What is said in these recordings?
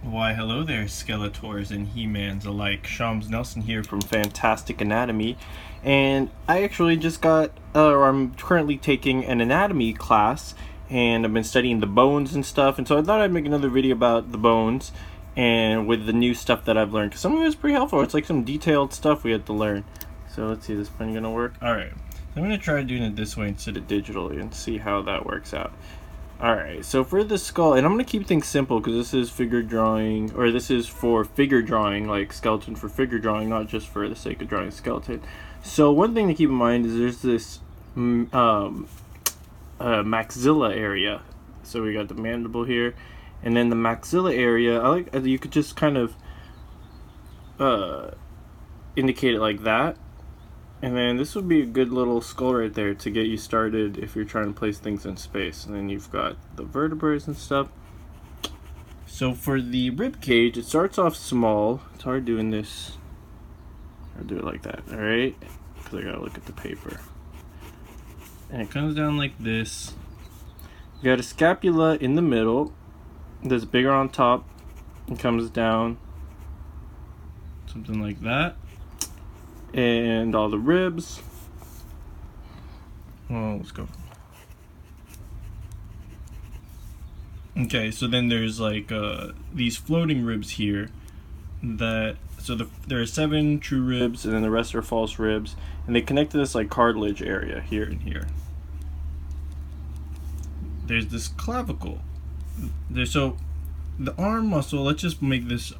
Why, hello there, Skeletors and He-Mans alike. Shams Nelson here from Fantastic Anatomy, and I actually just I'm currently taking an anatomy class, and I've been studying the bones and stuff, and so I thought I'd make another video about the bones, and with the new stuff that I've learned, because some of it is pretty helpful. It's like some detailed stuff we had to learn. So let's see, is this pen gonna work? Alright, so I'm gonna try doing it this way instead of digitally, and see how that works out. Alright, so for the skull, and I'm going to keep things simple because this is figure drawing, or this is for figure drawing, like skeleton for figure drawing, not just for the sake of drawing skeleton. So one thing to keep in mind is there's this maxilla area. So we got the mandible here, and then the maxilla area, you could just kind of indicate it like that. And then this would be a good little skull right there to get you started if you're trying to place things in space. And then you've got the vertebrae and stuff. So for the rib cage, it starts off small. It's hard doing this. I'll do it like that, alright? Because I gotta look at the paper. And it comes down like this. You got a scapula in the middle that's bigger on top. It comes down something like that. And all the ribs. Well, let's go. Okay, so then there's like these floating ribs here. There are 7 true ribs, and then the rest are false ribs, and they connect to this like cartilage area here and here. There's this clavicle. So the arm muscle, let's just make this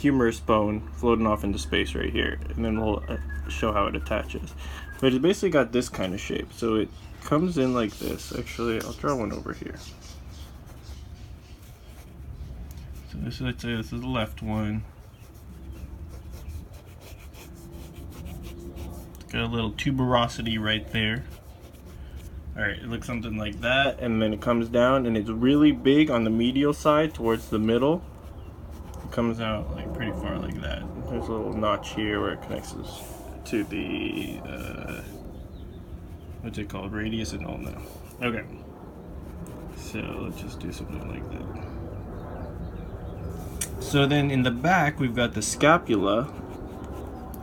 humerus bone floating off into space right here, and then we'll show how it attaches. But it's basically got this kind of shape, so it comes in like this. Actually, I'll draw one over here. So let's say this is the left one. It's got a little tuberosity right there. Alright, it looks something like that, and then it comes down, and it's really big on the medial side towards the middle. It comes out like pretty far like that. There's a little notch here where it connects to the, what's it called? Radius and ulna. Okay. So let's just do something like that. So then in the back, we've got the scapula.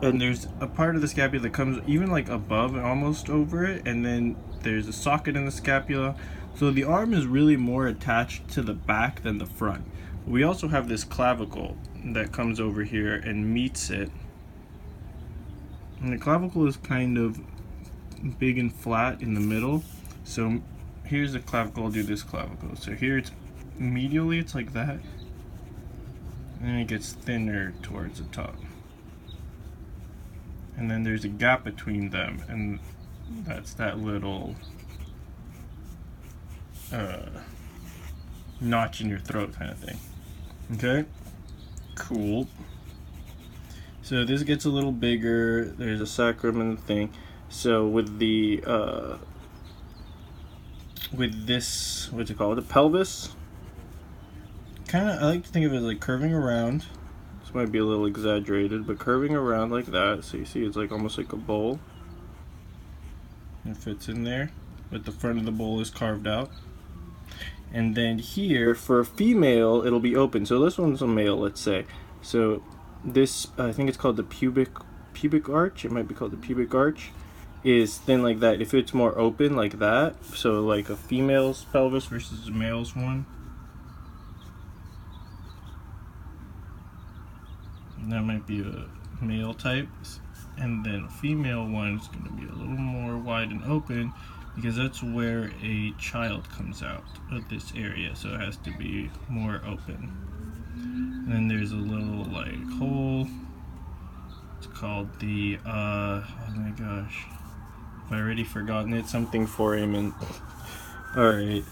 And there's a part of the scapula that comes even like above and almost over it, and then there's a socket in the scapula. So the arm is really more attached to the back than the front. We also have this clavicle that comes over here and meets it. And the clavicle is kind of big and flat in the middle. So here's the clavicle, I'll do this clavicle. So here it's medially, it's like that. And then it gets thinner towards the top. And then there's a gap between them, and that's that little notch in your throat kind of thing. Okay, cool. So this gets a little bigger. There's a sacrum and the thing. So with the with this, what's it called? The pelvis. I like to think of it as like curving around. This might be a little exaggerated, but curving around like that. So you see it's like almost like a bowl. It fits in there, but the front of the bowl is carved out. And then here, for a female, it'll be open. So this one's a male, let's say. So this, I think it's called the pubic arch. It might be called the pubic arch. Is thin like that. If it's more open like that, so like a female's pelvis versus a male's one. That might be a male type, and then a female one is going to be a little more wide and open because that's where a child comes out of this area, so it has to be more open. And then there's a little like hole. It's called the oh my gosh, I've already forgotten it. Something foramen. All right.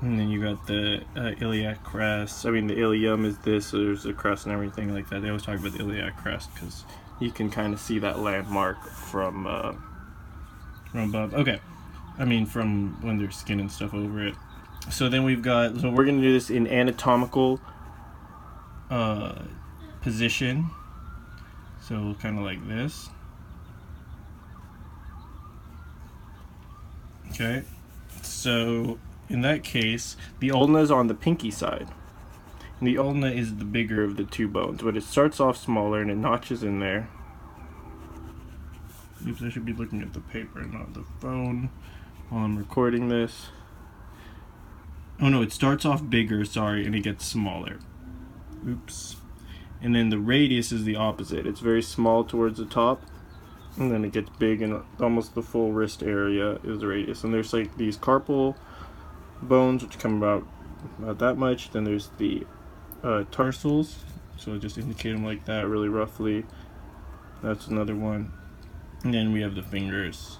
And then you got the iliac crests. I mean, the ilium is this, so there's a crest and everything like that. They always talk about the iliac crest because you can kind of see that landmark from above. Okay, I mean from when there's skin and stuff over it. So then we've got, so we're going to do this in anatomical position. So kind of like this. Okay, so in that case, the ulna is on the pinky side. And the ulna is the bigger of the two bones, but it starts off smaller and it notches in there. Oops, I should be looking at the paper, not the phone, while I'm recording this. Oh no, it starts off bigger, sorry, and it gets smaller. Oops. And then the radius is the opposite. It's very small towards the top, and then it gets big, and almost the full wrist area is the radius. And there's like these carpal bones, which come about that much. Then there's the tarsals, so I'll just indicate them like that really roughly. That's another one. And then we have the fingers,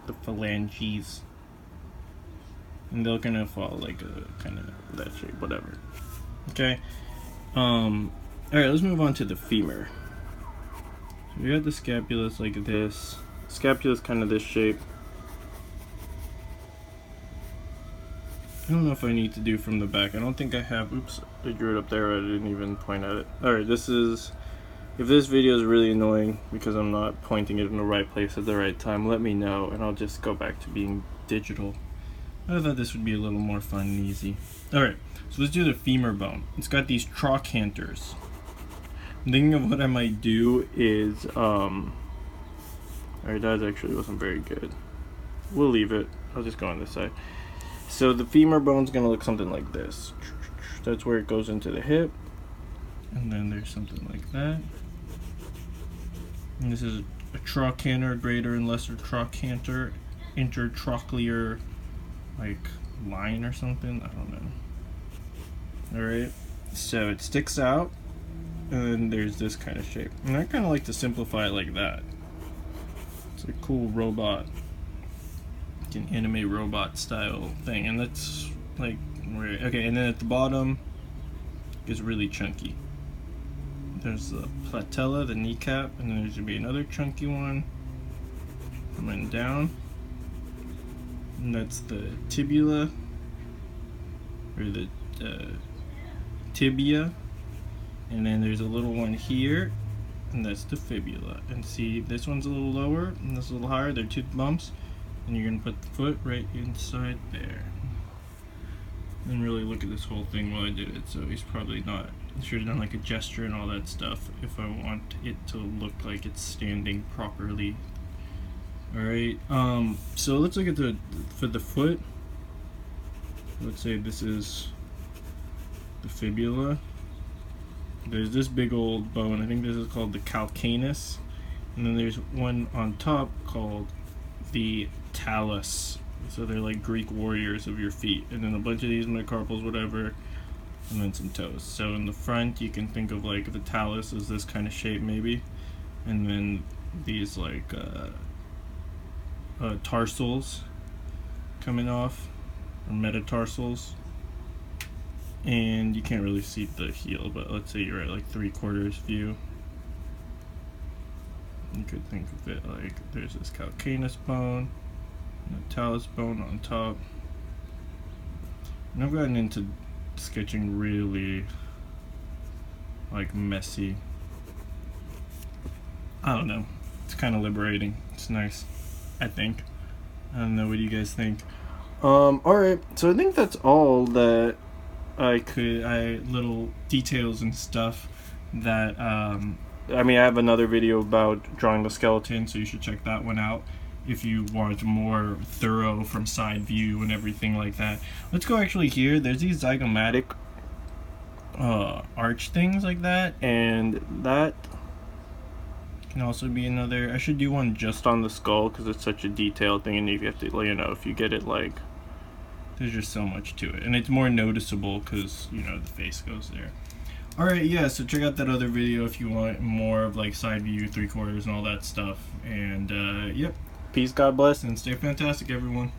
the phalanges, and they're gonna fall like a kind of that shape, whatever. Okay. All right, let's move on to the femur. So we got the scapula like this. Scapula is kind of this shape. I don't know if I need to do from the back. I don't think I have. Oops, I drew it up there. I didn't even point at it. All right, this is. If this video is really annoying because I'm not pointing it in the right place at the right time, let me know and I'll just go back to being digital. I thought this would be a little more fun and easy. Alright, so let's do the femur bone. It's got these trochanters. I'm thinking of what I might do is, alright, that actually wasn't very good. We'll leave it. I'll just go on this side. So the femur bone's gonna look something like this. That's where it goes into the hip. And then there's something like that. And this is a trochanter, greater and lesser trochanter, intertrochlear, like line or something. I don't know. Alright, so it sticks out, and then there's this kind of shape. And I kind of like to simplify it like that. It's a cool robot, like an anime robot style thing. And that's like, okay, and then at the bottom is really chunky. There's the patella, the kneecap, and then there's gonna be another chunky one coming down. And that's the tibula, or the tibia. And then there's a little one here, and that's the fibula. And see, this one's a little lower, and this is a little higher. They're two bumps, and you're gonna put the foot right inside there. And really look at this whole thing while I did it. So he's probably not. I should have done like a gesture and all that stuff if I want it to look like it's standing properly. Alright, so let's look at for the foot. Let's say this is the fibula. There's this big old bone, I think this is called the calcaneus. And then there's one on top called the talus. So they're like Greek warriors of your feet. And then a bunch of these metacarpals, whatever. And then some toes. So in the front you can think of like the talus as this kind of shape maybe, and then these like tarsals coming off, or metatarsals, and you can't really see the heel, but let's say you're at like 3/4 view. You could think of it like there's this calcaneus bone and a talus bone on top. And I've gotten into sketching really like messy. I don't know, it's kind of liberating. It's nice, I think. I don't know, what do you guys think? Alright, so I think that's all that little details and stuff that I mean, I have another video about drawing the skeleton, so you should check that one out if you want more thorough from side view and everything like that. Let's go actually here. There's these zygomatic arch things like that, and that can also be another. I should do one just on the skull because it's such a detailed thing, and you have to, you know, if you get it, like, there's just so much to it, and it's more noticeable because, you know, the face goes there. Alright, yeah, so check out that other video if you want more of like side view, 3/4 and all that stuff. And yep, peace, God bless, and stay fantastic, everyone.